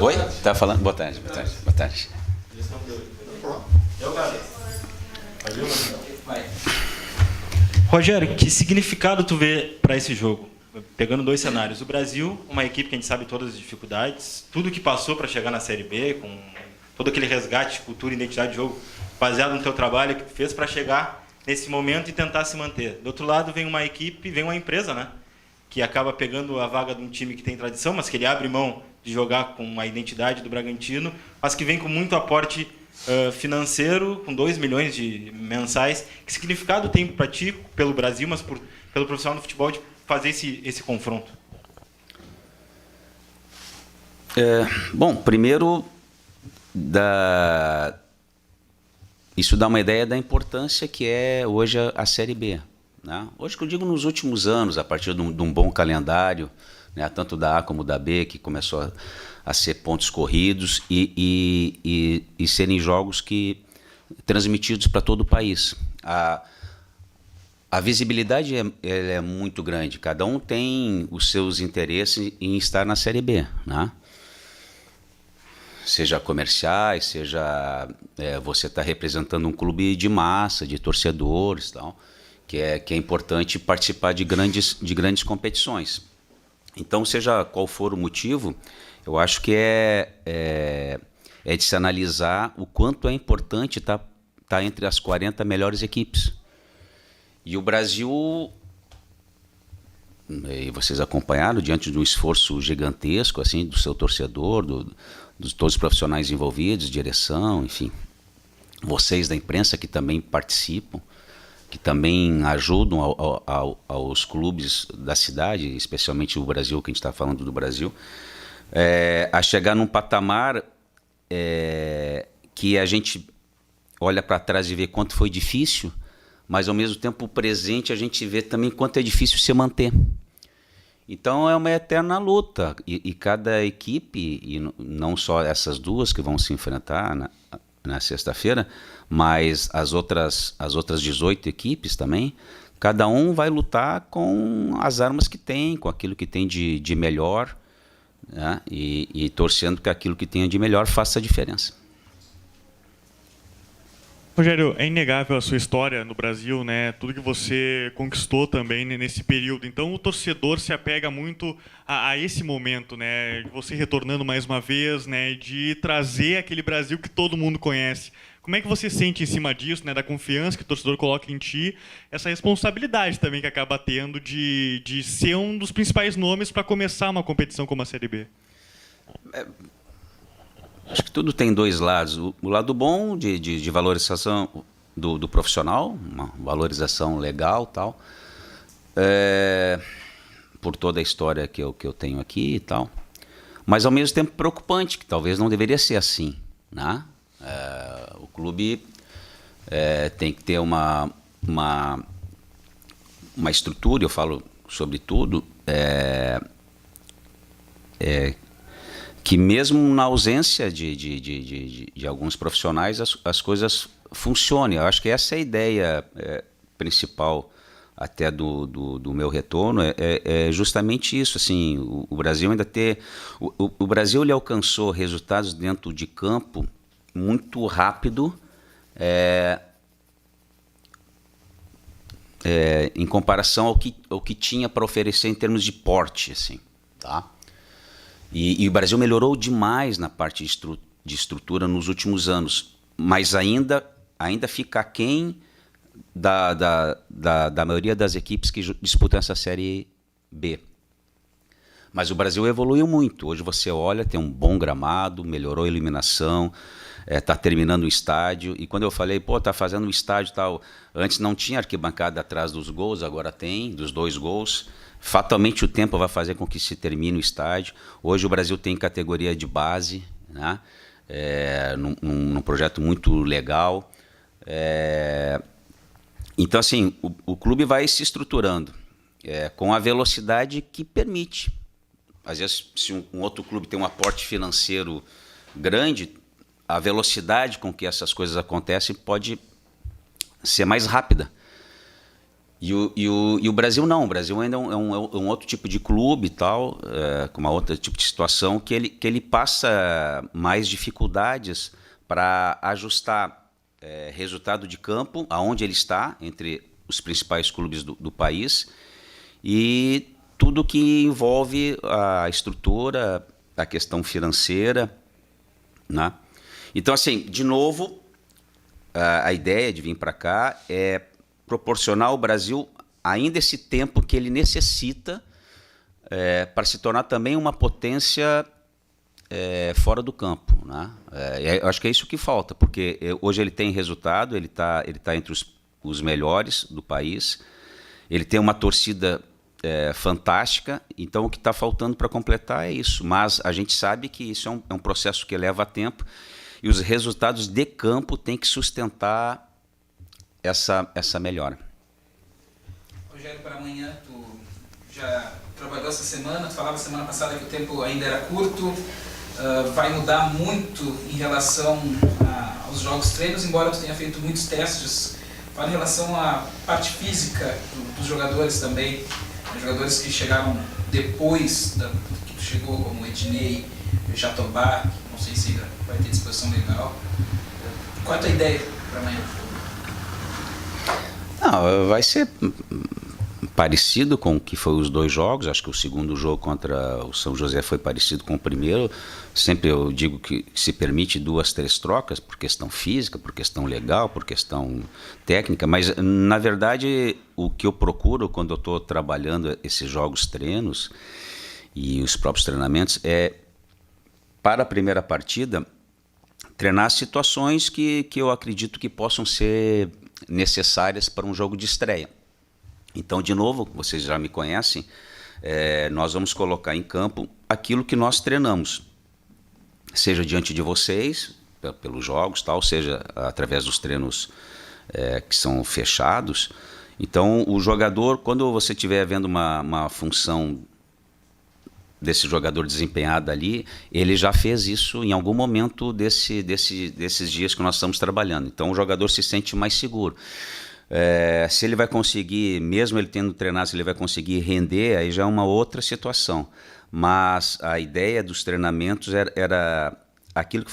Oi? Tá falando? Boa tarde, boa tarde, boa tarde. Rogério, que significado tu vê para esse jogo? Pegando dois cenários. O Brasil, uma equipe que a gente sabe todas as dificuldades, tudo que passou para chegar na Série B, com todo aquele resgate de cultura e identidade de jogo, baseado no teu trabalho que tu fez para chegar nesse momento e tentar se manter. Do outro lado, vem uma equipe, vem uma empresa, né? Que acaba pegando a vaga de um time que tem tradição, mas que ele abre mão de jogar com a identidade do Bragantino, mas que vem com muito aporte financeiro, com 2 milhões de mensais. Que significado tem para ti, pelo Brasil, mas pelo profissional do futebol, de fazer esse confronto? Bom, primeiro, isso dá uma ideia da importância que é hoje a Série B. Né? Hoje, que eu digo nos últimos anos, a partir de um bom calendário, né, tanto da A como da B, que começou a ser pontos corridos e serem jogos transmitidos para todo o país. A visibilidade é muito grande, cada um tem os seus interesses em estar na Série B, né? Seja comerciais, seja você está representando um clube de massa, de torcedores, tal, que é importante participar de grandes competições. Então, seja qual for o motivo, eu acho que é de se analisar o quanto é importante estar entre as 40 melhores equipes. E o Brasil, e vocês acompanharam, diante de um esforço gigantesco assim, do seu torcedor, dos todos os profissionais envolvidos, direção, enfim, vocês da imprensa que também participam, que também ajudam aos clubes da cidade, especialmente o Brasil, que a gente está falando do Brasil, a chegar num patamar que a gente olha para trás e vê quanto foi difícil, mas ao mesmo tempo o presente a gente vê também quanto é difícil se manter. Então é uma eterna luta, e cada equipe, e não só essas duas que vão se enfrentar na sexta-feira, mas as outras 18 equipes também, cada um vai lutar com as armas que tem, com aquilo que tem de melhor, né? E torcendo que aquilo que tenha de melhor faça a diferença. Rogério, é inegável a sua história no Brasil, né? Tudo que você conquistou também nesse período. Então, o torcedor se apega muito a esse momento, né? De você retornando mais uma vez, né? De trazer aquele Brasil que todo mundo conhece. Como é que você sente em cima disso, né? Da confiança que o torcedor coloca em ti, essa responsabilidade também que acaba tendo de ser um dos principais nomes para começar uma competição como a Série B? Acho que tudo tem dois lados. O lado bom de valorização do profissional, uma valorização legal, tal, por toda a história que eu tenho aqui e tal. Mas ao mesmo tempo preocupante, que talvez não deveria ser assim, né? O clube tem que ter uma estrutura, eu falo sobre tudo, que mesmo na ausência de alguns profissionais, as coisas funcionem. Eu acho que essa é a ideia principal até do meu retorno, é justamente isso. Assim, o Brasil ainda o Brasil ele alcançou resultados dentro de campo muito rápido, em comparação ao que tinha para oferecer em termos de porte, assim, tá? E o Brasil melhorou demais na parte de estrutura nos últimos anos, mas ainda fica aquém da maioria das equipes que disputam essa Série B. Mas o Brasil evoluiu muito. Hoje você olha, tem um bom gramado, melhorou a iluminação, está terminando o estádio. E quando eu falei, está fazendo um estádio e tal, antes não tinha arquibancada atrás dos gols, agora tem, dos 2 gols. Fatalmente o tempo vai fazer com que se termine o estádio. Hoje o Brasil tem categoria de base, né? Num projeto muito legal. Então, assim, o clube vai se estruturando com a velocidade que permite. Às vezes, se um outro clube tem um aporte financeiro grande, a velocidade com que essas coisas acontecem pode ser mais rápida. E o Brasil não, o Brasil ainda é um outro tipo de clube e tal, com uma outra tipo de situação, que ele passa mais dificuldades para ajustar resultado de campo, aonde ele está, entre os principais clubes do país, e tudo que envolve a estrutura, a questão financeira, né? Então, assim, de novo, a ideia de vir para cá é proporcionar ao Brasil ainda esse tempo que ele necessita para se tornar também uma potência fora do campo, né? Eu acho que é isso que falta, porque hoje ele tem resultado, ele tá entre os melhores do país, ele tem uma torcida fantástica, então o que está faltando para completar é isso. Mas a gente sabe que isso é um processo que leva tempo e os resultados de campo têm que sustentar essa melhora. Rogério, para amanhã, tu já trabalhou essa semana, tu falava semana passada que o tempo ainda era curto, vai mudar muito em relação aos jogos treinos, embora tu tenha feito muitos testes. Fala em relação à parte física dos jogadores também, jogadores que chegaram depois que tu chegou, como Ednei, Jatobá, não sei se ainda vai ter disposição legal. Qual é a tua ideia para amanhã? Não, vai ser parecido com o que foi os 2 jogos. Acho que o segundo jogo contra o São José foi parecido com o primeiro. Sempre eu digo que se permite 2, 3 trocas por questão física, por questão legal, por questão técnica, mas na verdade o que eu procuro quando eu estou trabalhando esses jogos treinos e os próprios treinamentos é, para a primeira partida, treinar situações que eu acredito que possam ser necessárias para um jogo de estreia. Então, de novo, vocês já me conhecem, nós vamos colocar em campo aquilo que nós treinamos, seja diante de vocês, pelos jogos, tal, seja através dos treinos que são fechados. Então, o jogador, quando você estiver vendo uma função desse jogador desempenhada ali, ele já fez isso em algum momento desses dias que nós estamos trabalhando. Então, o jogador se sente mais seguro. Se ele vai conseguir, mesmo ele tendo treinado, se ele vai conseguir render, aí já é uma outra situação. Mas a ideia dos treinamentos era aquilo que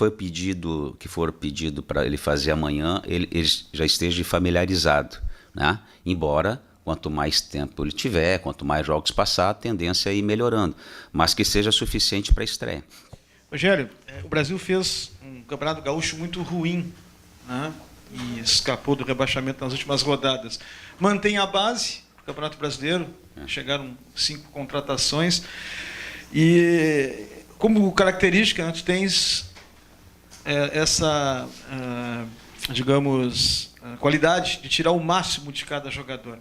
for pedido para ele fazer amanhã, ele já esteja familiarizado, né? Embora, quanto mais tempo ele tiver, quanto mais jogos passar, a tendência é ir melhorando, mas que seja suficiente para a estreia. Rogério, o Brasil fez um campeonato gaúcho muito ruim, né? E escapou do rebaixamento nas últimas rodadas. Mantém a base do Campeonato Brasileiro, chegaram 5 contratações, e como característica, tu tens essa, digamos, qualidade de tirar o máximo de cada jogador.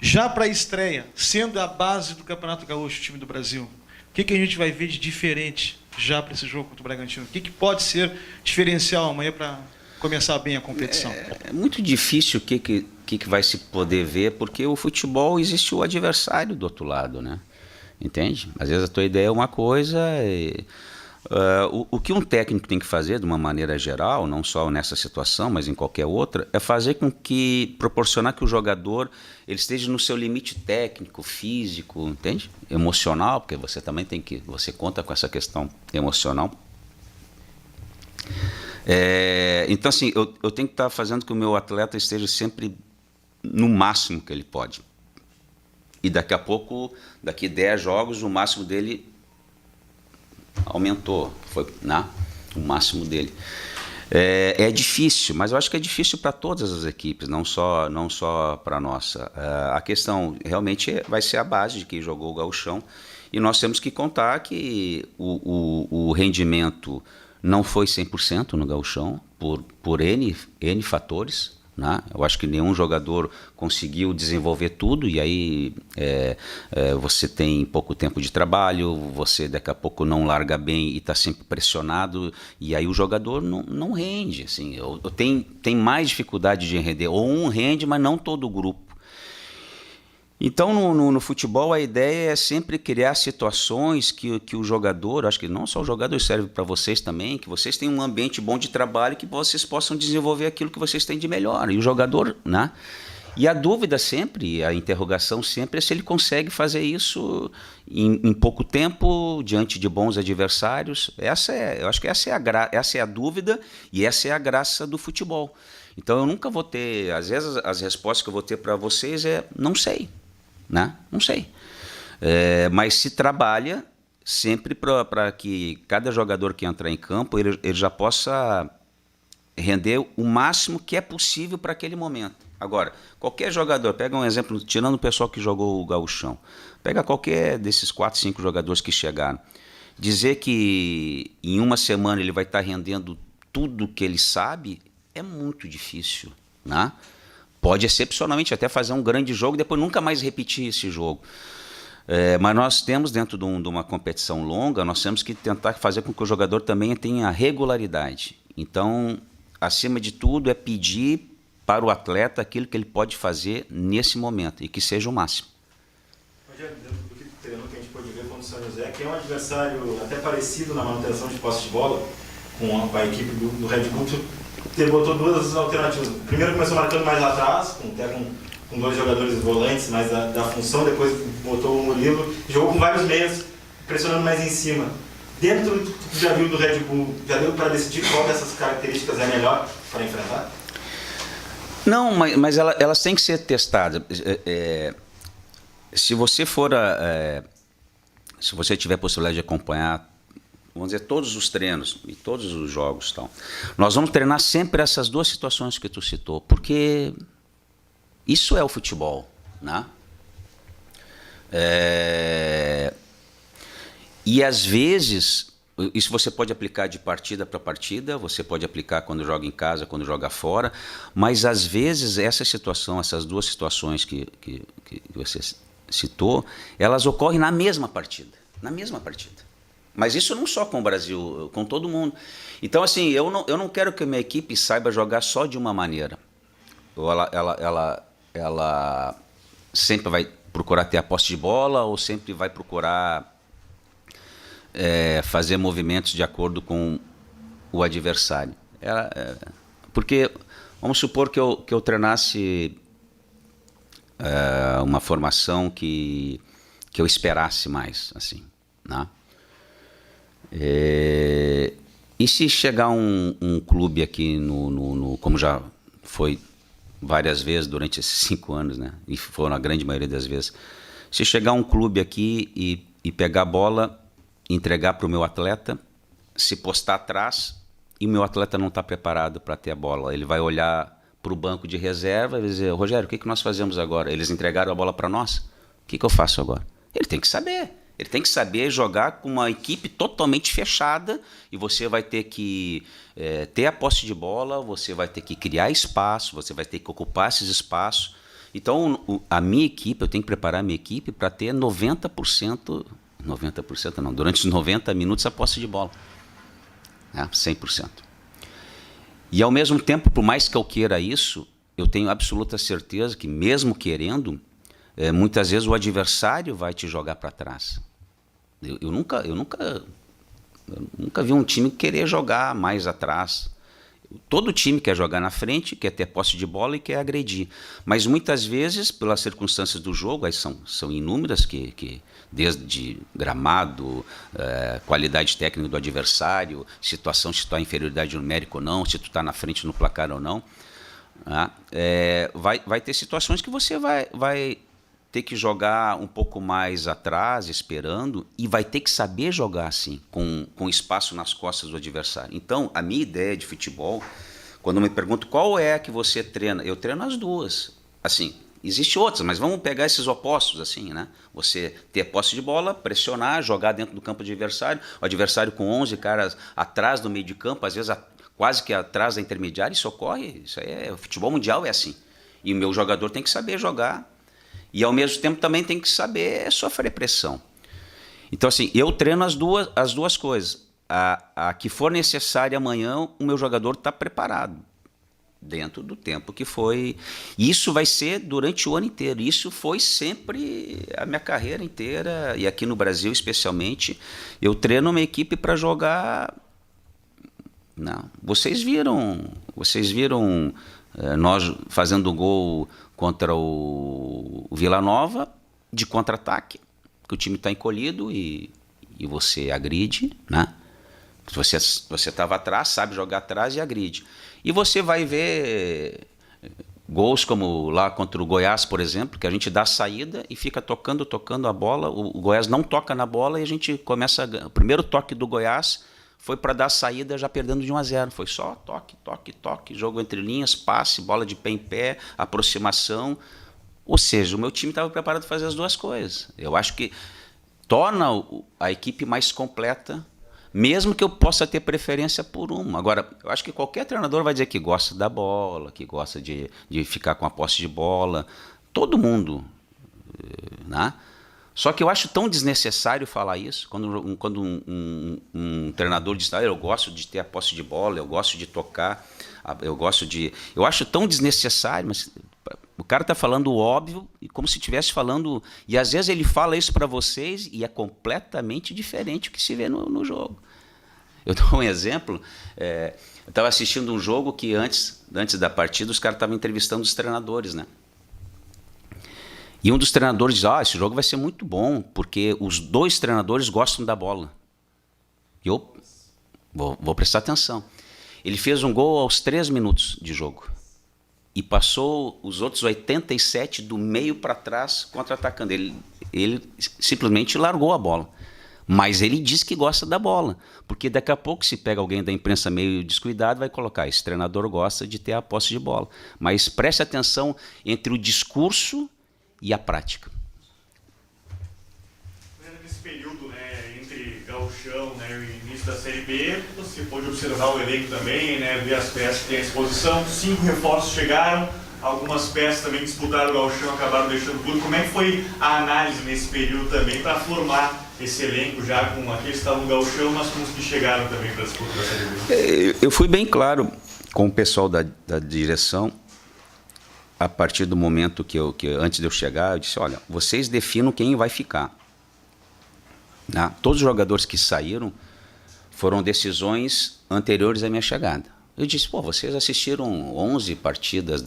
Já para a estreia, sendo a base do Campeonato Gaúcho, o time do Brasil, o que a gente vai ver de diferente já para esse jogo contra o Bragantino? O que pode ser diferencial amanhã para começar bem a competição? É muito difícil o que vai se poder ver, porque o futebol existe o adversário do outro lado, né? Entende? Às vezes a tua ideia é uma coisa o que um técnico tem que fazer de uma maneira geral, não só nessa situação, mas em qualquer outra, é fazer com que, proporcionar que o jogador ele esteja no seu limite técnico, físico, entende? Emocional, porque você também você conta com essa questão emocional. Então, assim, eu tenho que estar fazendo que o meu atleta esteja sempre no máximo que ele pode. E daqui a pouco, daqui 10 jogos, o máximo dele aumentou, foi, né? O máximo dele. É difícil, mas eu acho que é difícil para todas as equipes, não só para a nossa. A questão realmente vai ser a base de quem jogou o gauchão, e nós temos que contar que o rendimento não foi 100% no gauchão, por N fatores, né? Eu acho que nenhum jogador conseguiu desenvolver tudo, e aí você tem pouco tempo de trabalho, você daqui a pouco não larga bem e está sempre pressionado, e aí o jogador não rende. Assim, tem mais dificuldade de render, ou um rende, mas não todo o grupo. Então, no futebol, a ideia é sempre criar situações que o jogador, acho que não só o jogador, serve para vocês também, que vocês tenham um ambiente bom de trabalho, que vocês possam desenvolver aquilo que vocês têm de melhor. E o jogador, né? E a dúvida sempre, a interrogação sempre é se ele consegue fazer isso em pouco tempo, diante de bons adversários. Eu acho que essa é a dúvida e essa é a graça do futebol. Então eu nunca vou ter, às vezes as respostas que eu vou ter para vocês é não sei, né? Não sei. Mas se trabalha sempre para que cada jogador que entrar em campo ele já possa render o máximo que é possível para aquele momento. Agora, qualquer jogador, pega um exemplo, tirando o pessoal que jogou o gauchão, pega qualquer desses 4, 5 jogadores que chegaram, dizer que em uma semana ele vai estar rendendo tudo que ele sabe é muito difícil, né? Pode excepcionalmente até fazer um grande jogo e depois nunca mais repetir esse jogo. Mas nós temos, dentro de uma competição longa, nós temos que tentar fazer com que o jogador também tenha regularidade. Então, acima de tudo, é pedir para o atleta aquilo que ele pode fazer nesse momento e que seja o máximo. Rogério, dentro do treino que a gente pode ver contra o São José, que é um adversário até parecido na manutenção de posse de bola com a equipe do Red Bull, botou duas alternativas. Primeiro começou marcando mais atrás, até com 2 jogadores volantes mais da função, depois botou o Murilo, jogou com vários meias, pressionando mais em cima. Dentro do que já viu do Red Bull, já deu para decidir qual dessas características é melhor para enfrentar? Não, mas elas têm que ser testadas. Se você se você tiver a possibilidade de acompanhar, vamos dizer, todos os treinos e todos os jogos, então, nós vamos treinar sempre essas 2 situações que tu citou, porque isso é o futebol, né? E às vezes, isso você pode aplicar de partida para partida, você pode aplicar quando joga em casa, quando joga fora, mas às vezes essas 2 situações que você citou, elas ocorrem na mesma partida. Mas isso não só com o Brasil, com todo mundo. Então, assim, eu não quero que a minha equipe saiba jogar só de uma maneira. Ou ela sempre vai procurar ter a posse de bola ou sempre vai procurar fazer movimentos de acordo com o adversário. Porque, vamos supor que eu treinasse uma formação que eu esperasse mais, assim, né? E se chegar um clube aqui, como já foi várias vezes durante esses 5 anos, né? E foram a grande maioria das vezes, se chegar um clube aqui e pegar a bola, entregar para o meu atleta, se postar atrás e o meu atleta não está preparado para ter a bola, ele vai olhar para o banco de reserva e vai dizer: Rogério, o que nós fazemos agora? Eles entregaram a bola para nós, o que eu faço agora? Ele tem que saber jogar com uma equipe totalmente fechada e você vai ter que ter a posse de bola, você vai ter que criar espaço, você vai ter que ocupar esses espaços. Então, a minha equipe, eu tenho que preparar a minha equipe para ter 90% não, durante os 90 minutos a posse de bola, né? 100%. E ao mesmo tempo, por mais que eu queira isso, eu tenho absoluta certeza que mesmo querendo, muitas vezes o adversário vai te jogar para trás. Eu nunca vi um time querer jogar mais atrás. Todo time quer jogar na frente, quer ter posse de bola e quer agredir. Mas muitas vezes, pelas circunstâncias do jogo, aí são inúmeras, que desde gramado, qualidade técnica do adversário, se tu está em inferioridade numérica ou não, se tu está na frente no placar ou não, né? Vai ter situações que você vai ter que jogar um pouco mais atrás, esperando, e vai ter que saber jogar assim, com espaço nas costas do adversário. Então, a minha ideia de futebol, quando me pergunto qual é a que você treina, eu treino as 2. Assim, existem outras, mas vamos pegar esses opostos, assim, né? Você ter posse de bola, pressionar, jogar dentro do campo do adversário, o adversário com 11 caras atrás do meio de campo, às vezes quase que atrás da intermediária, isso ocorre, isso aí o futebol mundial é assim. E o meu jogador tem que saber jogar, e ao mesmo tempo também tem que saber sofrer pressão. Então, assim, eu treino as duas coisas. A que for necessária amanhã, o meu jogador está preparado, dentro do tempo que foi. Isso vai ser durante o ano inteiro. Isso foi sempre a minha carreira inteira, e aqui no Brasil especialmente, eu treino uma equipe para jogar. Não, vocês viram nós fazendo gol contra o Vila Nova, de contra-ataque, que o time está encolhido e você agride, né? Você estava atrás, sabe jogar atrás e agride. E você vai ver gols como lá contra o Goiás, por exemplo, que a gente dá a saída e fica tocando a bola. O Goiás não toca na bola e a gente começa... O primeiro toque do Goiás foi para dar a saída já perdendo de 1-0. Foi só toque, jogo entre linhas, passe, bola de pé em pé, aproximação. Ou seja, o meu time estava preparado para fazer as duas coisas. Eu acho que torna a equipe mais completa, mesmo que eu possa ter preferência por uma. Agora, eu acho que qualquer treinador vai dizer que gosta da bola, que gosta de ficar com a posse de bola. Todo mundo, né? Só que eu acho tão desnecessário falar isso, quando um treinador diz, eu gosto de ter a posse de bola, eu gosto de tocar, eu acho tão desnecessário, mas o cara está falando o óbvio, como se estivesse falando... E às vezes ele fala isso para vocês e é completamente diferente do que se vê no jogo. Eu dou um exemplo. Eu estava assistindo um jogo que antes da partida os caras estavam entrevistando os treinadores, né? E um dos treinadores diz, esse jogo vai ser muito bom, porque os dois treinadores gostam da bola. E eu vou prestar atenção. Ele fez um gol aos 3 minutos de jogo. E passou os outros 87 do meio para trás contra-atacando. Ele simplesmente largou a bola. Mas ele diz que gosta da bola. Porque daqui a pouco, se pega alguém da imprensa meio descuidado, vai colocar, esse treinador gosta de ter a posse de bola. Mas preste atenção entre o discurso e a prática. Nesse período, né, entre Gauchão, né, e o início da Série B, você pode observar o elenco também, né, ver as peças que tem à disposição. 5 reforços chegaram, algumas peças também disputaram o Gauchão, acabaram deixando tudo. Como é que foi a análise nesse período também para formar esse elenco já com aqueles que estavam no Gauchão, mas com os que chegaram também para a disputa da Série B? Eu fui bem claro com o pessoal da direção. A partir do momento que antes de eu chegar, eu disse, olha, vocês definam quem vai ficar. Né? Todos os jogadores que saíram foram decisões anteriores à minha chegada. Eu disse, vocês assistiram 11 partidas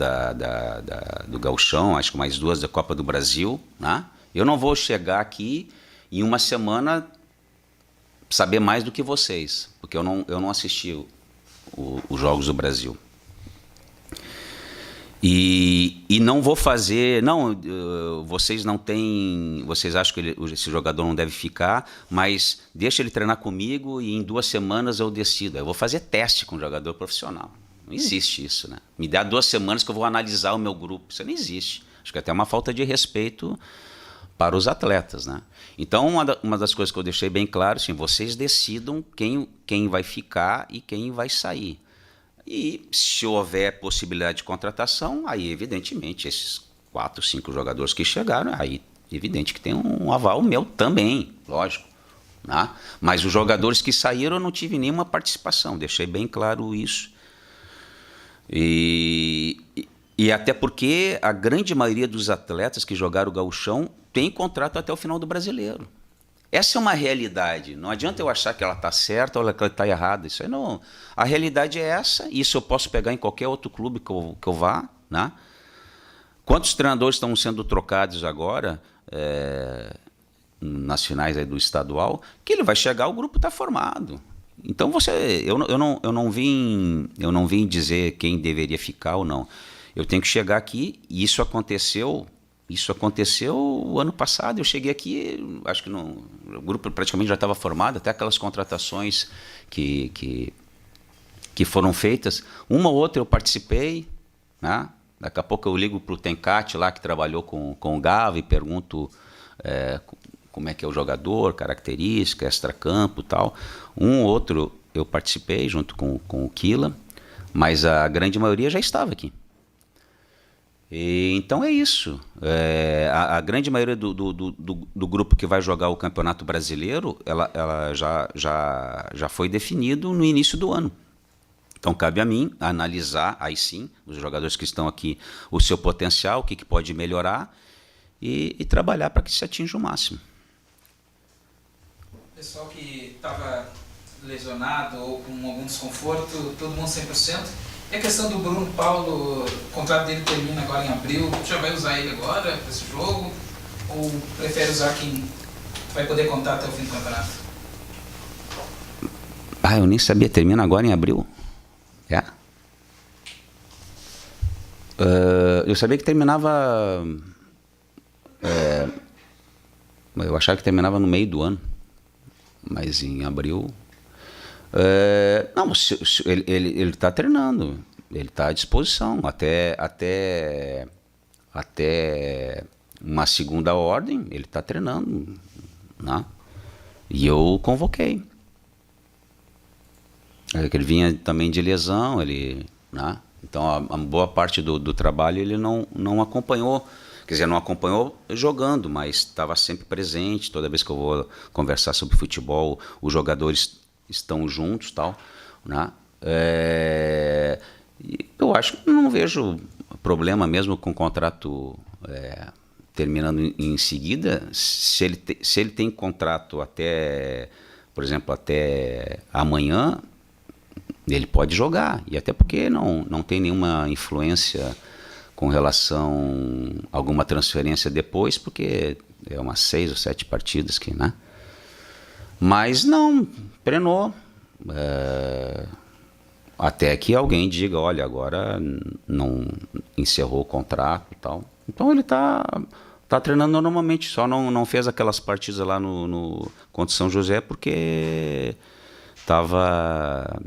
do Gauchão, acho que mais 2 da Copa do Brasil. Né? Eu não vou chegar aqui em uma semana saber mais do que vocês, porque eu não assisti os Jogos do Brasil. E não vou fazer... vocês não têm... Vocês acham que esse jogador não deve ficar, mas deixa ele treinar comigo e em 2 semanas eu decido. Eu vou fazer teste com o jogador profissional. Não existe isso, né? Me dá 2 semanas que eu vou analisar o meu grupo. Isso não existe. Acho que é até uma falta de respeito para os atletas, né? Então, uma das coisas que eu deixei bem claro, assim, vocês decidam quem vai ficar e quem vai sair. E se houver possibilidade de contratação, aí evidentemente esses 4, 5 jogadores que chegaram, aí evidente que tem um aval meu também, lógico. Né? Mas os jogadores que saíram eu não tive nenhuma participação, deixei bem claro isso. E até porque a grande maioria dos atletas que jogaram o Gauchão tem contrato até o final do Brasileiro. Essa é uma realidade. Não adianta eu achar que ela está certa ou que ela está errada. Isso aí não. A realidade é essa. Isso eu posso pegar em qualquer outro clube que eu vá. Né? Quantos treinadores estão sendo trocados agora nas finais aí do estadual? Que ele vai chegar, o grupo está formado. Então eu não vim dizer quem deveria ficar ou não. Eu tenho que chegar aqui e isso aconteceu o ano passado. Eu cheguei aqui, acho que o grupo praticamente já estava formado, até aquelas contratações que foram feitas. Uma ou outra eu participei, né? Daqui a pouco eu ligo para o Tencate lá, que trabalhou com o Gava, e pergunto como é que é o jogador, característica, extracampo e tal. Um ou outro eu participei junto com o Quila, mas a grande maioria já estava aqui. Então é isso. A grande maioria do grupo que vai jogar o Campeonato Brasileiro, ela já foi definido no início do ano. Então cabe a mim analisar, aí sim, os jogadores que estão aqui, o seu potencial, o que pode melhorar e trabalhar para que se atinja o máximo. Pessoal que estava lesionado ou com algum desconforto, todo mundo 100%? E a questão do Bruno Paulo, o contrato dele termina agora em abril, tu já vai usar ele agora para esse jogo? Ou prefere usar quem vai poder contar até o fim do campeonato? Eu nem sabia, termina agora em abril. Eu sabia que terminava... eu achava que terminava no meio do ano, mas em abril... não, ele está treinando, ele está à disposição até uma segunda ordem, ele está treinando, né? E eu convoquei. Ele vinha também de lesão, né? Então a boa parte do trabalho ele não acompanhou. Quer dizer, não acompanhou jogando, mas estava sempre presente. Toda vez que eu vou conversar sobre futebol, os jogadores estão juntos, tal, né? Eu acho que não vejo problema mesmo com o contrato terminando em seguida. Se ele tem contrato até, por exemplo, até amanhã, ele pode jogar. E até porque não tem nenhuma influência com relação a alguma transferência depois, porque é umas 6 ou 7 partidas que, né? Mas não, treinou. Até que alguém diga, olha, agora não encerrou o contrato e tal. Então ele tá treinando normalmente, só não fez aquelas partidas lá no contra São José porque estava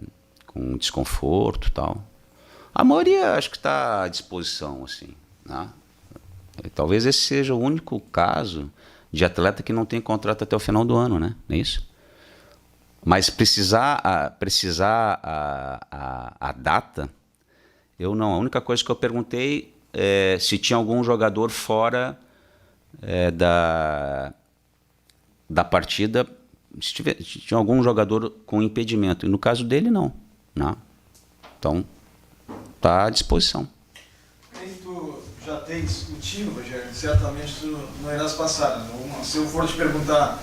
com desconforto e tal. A maioria acho que está à disposição, assim, né? Talvez esse seja o único caso de atleta que não tem contrato até o final do ano, né? Não é isso? Mas precisar a data, eu não. A única coisa que eu perguntei é se tinha algum jogador fora da partida, se tinha algum jogador com impedimento. E no caso dele, não. Então, está à disposição. Tu já tens o time, Rogério, certamente tu não irás passar. Se eu for te perguntar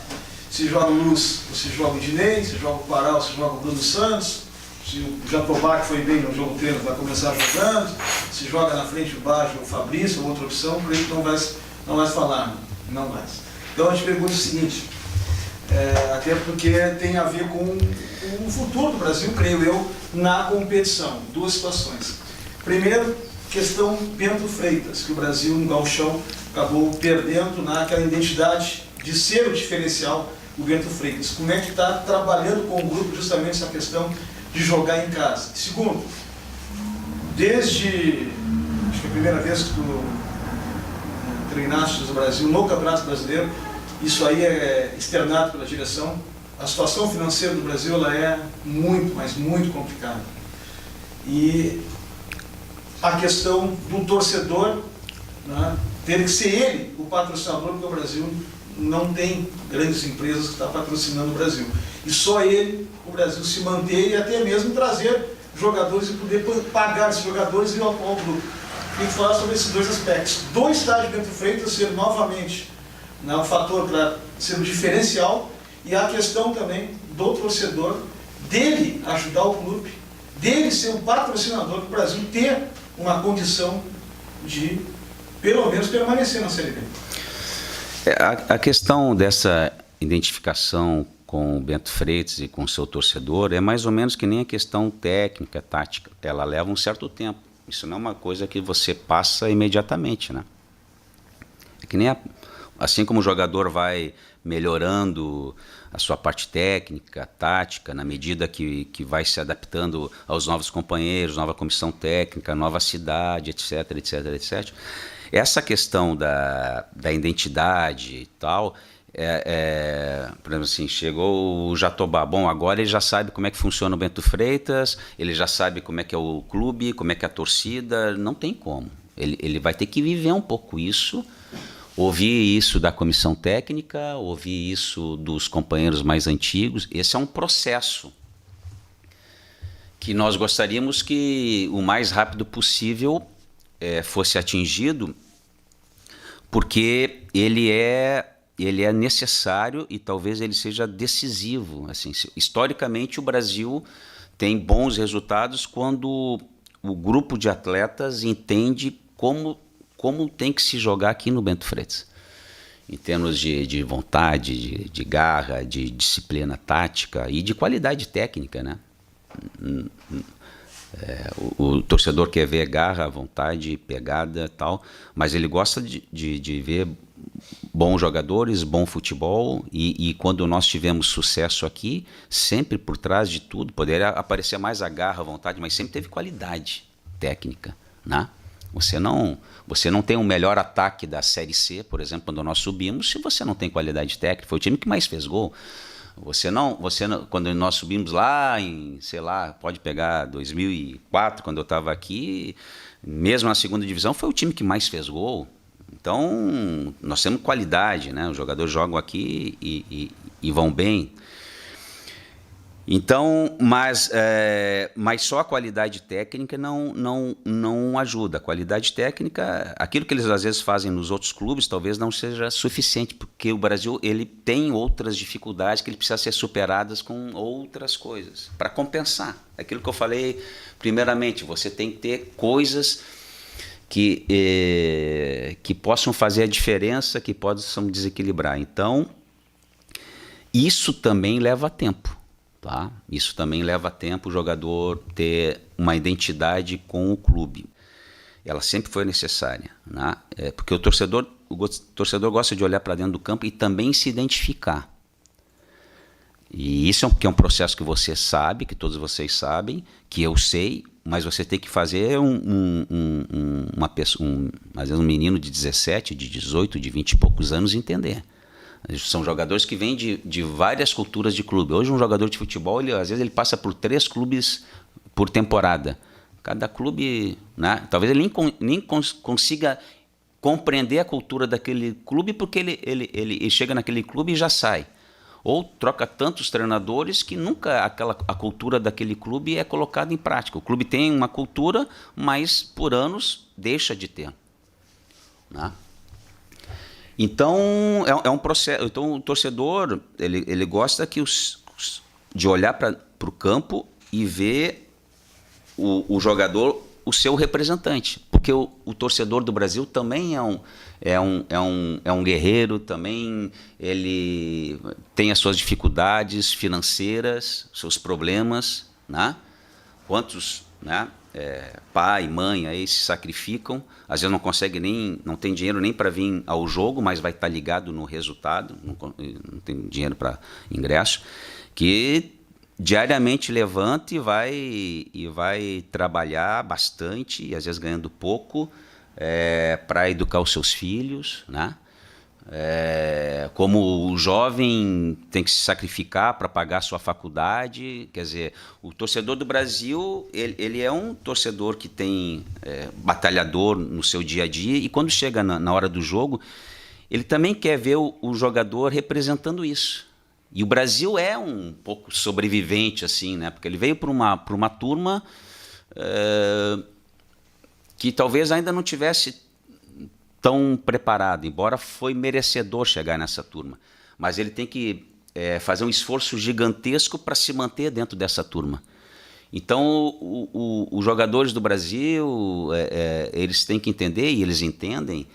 se joga o Luz, ou se joga o Dinei, se joga o Pará, ou se joga o Bruno Santos, se o Jatobá, que foi bem no jogo treino, vai começar jogando, se joga na frente o Baggio ou o Fabrício, ou outra opção, creio que não vais falar. Não vais. Então eu te pergunto o seguinte, até porque tem a ver com o futuro do Brasil, creio eu, na competição. Duas situações. Primeiro, questão Bento Freitas, que o Brasil no gauchão acabou perdendo naquela identidade de ser o diferencial do Bento Freitas. Como é que está trabalhando com o grupo justamente essa questão de jogar em casa? Segundo, desde acho que a primeira vez que tu treinaste no Brasil, no Campeonato Brasileiro, isso aí é externado pela direção, a situação financeira do Brasil ela é muito, mas muito complicada. E a questão do torcedor, né, ter que ser ele o patrocinador, porque o Brasil não tem grandes empresas que estão patrocinando o Brasil. E só ele, o Brasil se manter e até mesmo trazer jogadores e poder pagar esses jogadores e ao grupo. Tem que falar sobre esses dois aspectos. Do estádio Bento Freitas ser novamente, né, um fator para ser um diferencial, e a questão também do torcedor, dele ajudar o clube, dele ser um patrocinador para o Brasil ter uma condição de, pelo menos, permanecer na Série B. A questão dessa identificação com o Bento Freitas e com o seu torcedor é mais ou menos que nem a questão técnica, tática. Ela leva um certo tempo. Isso não é uma coisa que você passa imediatamente, né? É que nem assim como o jogador vai melhorando a sua parte técnica, tática, na medida que vai se adaptando aos novos companheiros, nova comissão técnica, nova cidade, etc, etc, etc. Essa questão da identidade e tal, por exemplo assim, chegou o Jatobá, bom, agora ele já sabe como é que funciona o Bento Freitas, ele já sabe como é que é o clube, como é que é a torcida, não tem como. Ele vai ter que viver um pouco isso, ouvir isso da comissão técnica, ouvir isso dos companheiros mais antigos. Esse é um processo que nós gostaríamos que o mais rápido possível fosse atingido, porque ele é necessário e talvez ele seja decisivo. Assim, historicamente, o Brasil tem bons resultados quando o grupo de atletas entende como tem que se jogar aqui no Bento Freitas, em termos de vontade, de garra, de disciplina tática e de qualidade técnica, né? O torcedor quer ver garra, vontade, pegada e tal, mas ele gosta de ver bons jogadores, bom futebol, e quando nós tivemos sucesso aqui, sempre por trás de tudo, poderia aparecer mais a garra, a vontade, mas sempre teve qualidade técnica, né? Você não tem o melhor ataque da Série C, por exemplo, quando nós subimos, se você não tem qualidade técnica. Foi o time que mais fez gol. Você não, quando nós subimos lá em, sei lá, pode pegar 2004, quando eu estava aqui, mesmo na segunda divisão, foi o time que mais fez gol. Então, nós temos qualidade, né? Os jogadores jogam aqui e vão bem. Então, mas só a qualidade técnica não ajuda. A qualidade técnica, aquilo que eles às vezes fazem nos outros clubes, talvez não seja suficiente, porque o Brasil ele tem outras dificuldades que ele precisa ser superadas com outras coisas, para compensar. Aquilo que eu falei, primeiramente, você tem que ter coisas que possam fazer a diferença, que possam desequilibrar. Então, isso também leva tempo. Tá? Isso também leva tempo o jogador ter uma identidade com o clube. Ela sempre foi necessária, né? Porque o torcedor gosta de olhar para dentro do campo e também se identificar. E isso é um processo que você sabe, que todos vocês sabem, que eu sei, mas você tem que fazer às vezes um menino de 17, de 18, de 20 e poucos anos entender. São jogadores que vêm de várias culturas de clube. Hoje um jogador de futebol, às vezes ele passa por 3 clubes por temporada. Cada clube, né? Talvez ele nem consiga compreender a cultura daquele clube, porque ele chega naquele clube e já sai. Ou troca tantos treinadores que nunca a cultura daquele clube é colocada em prática. O clube tem uma cultura, mas por anos deixa de ter, né? Então, é um processo. Então, o torcedor ele gosta de olhar para o campo e ver o jogador, o seu representante. Porque o torcedor do Brasil também é um guerreiro, também ele tem as suas dificuldades financeiras, seus problemas, né? Quantos, né? Pai, mãe, aí se sacrificam, às vezes não tem dinheiro nem para vir ao jogo, mas vai estar ligado no resultado, não tem dinheiro para ingresso, que diariamente levanta e vai trabalhar bastante, e às vezes ganhando pouco, para educar os seus filhos, né? Como o jovem tem que se sacrificar para pagar a sua faculdade. Quer dizer, o torcedor do Brasil ele é um torcedor que tem batalhador no seu dia a dia, e quando chega na hora do jogo, ele também quer ver o jogador representando isso. E o Brasil é um pouco sobrevivente, assim, né? Porque ele veio para uma turma que talvez ainda não tivesse tão preparado, embora foi merecedor chegar nessa turma. Mas ele tem que fazer um esforço gigantesco para se manter dentro dessa turma. Então, os jogadores do Brasil, eles têm que entender, e eles entendem,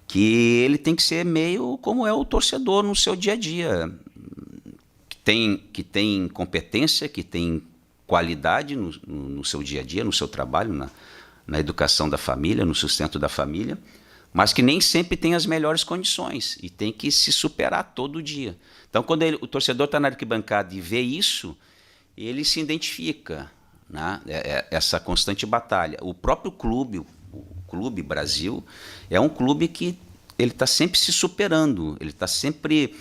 que ele tem que ser meio como é o torcedor no seu dia a dia. Que tem competência, que tem qualidade no seu dia a dia, no seu trabalho, na educação da família, no sustento da família, mas que nem sempre tem as melhores condições e tem que se superar todo dia. Então, quando o torcedor está na arquibancada e vê isso, ele se identifica, né? Essa constante batalha. O próprio clube, o Clube Brasil, é um clube que ele está sempre se superando, ele está sempre...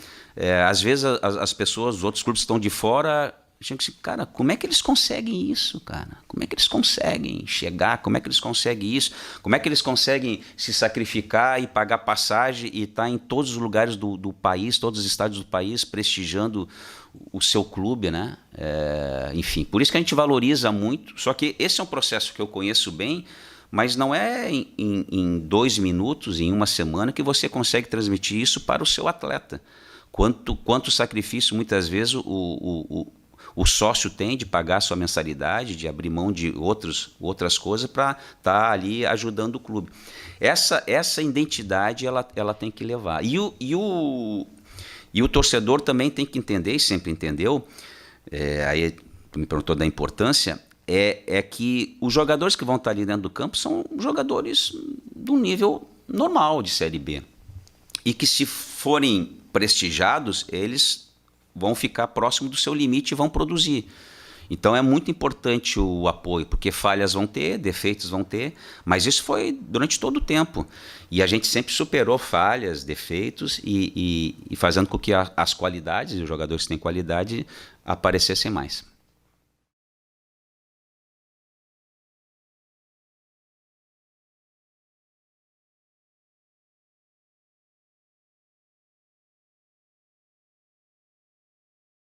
às vezes as pessoas, os outros clubes que estão de fora, acham que, cara, como é que eles conseguem isso, cara? Como é que eles conseguem chegar? Como é que eles conseguem isso? Como é que eles conseguem se sacrificar e pagar passagem e estar em todos os lugares do país, todos os estádios do país, prestigiando o seu clube, né? Enfim, por isso que a gente valoriza muito. Só que esse é um processo que eu conheço bem, mas não é em 2 minutos, em uma semana, que você consegue transmitir isso para o seu atleta. Quanto sacrifício, muitas vezes, o sócio tem de pagar a sua mensalidade, de abrir mão de outras coisas para estar ali ajudando o clube. Essa identidade ela tem que levar. E o torcedor também tem que entender, e sempre entendeu, aí tu me perguntou da importância, é que os jogadores que vão estar ali dentro do campo são jogadores de um nível normal de Série B. E que se forem prestigiados, eles vão ficar próximo do seu limite e vão produzir. Então é muito importante o apoio, porque falhas vão ter, defeitos vão ter, mas isso foi durante todo o tempo. E a gente sempre superou falhas, defeitos e fazendo com que as qualidades, e os jogadores que têm qualidade, aparecessem mais.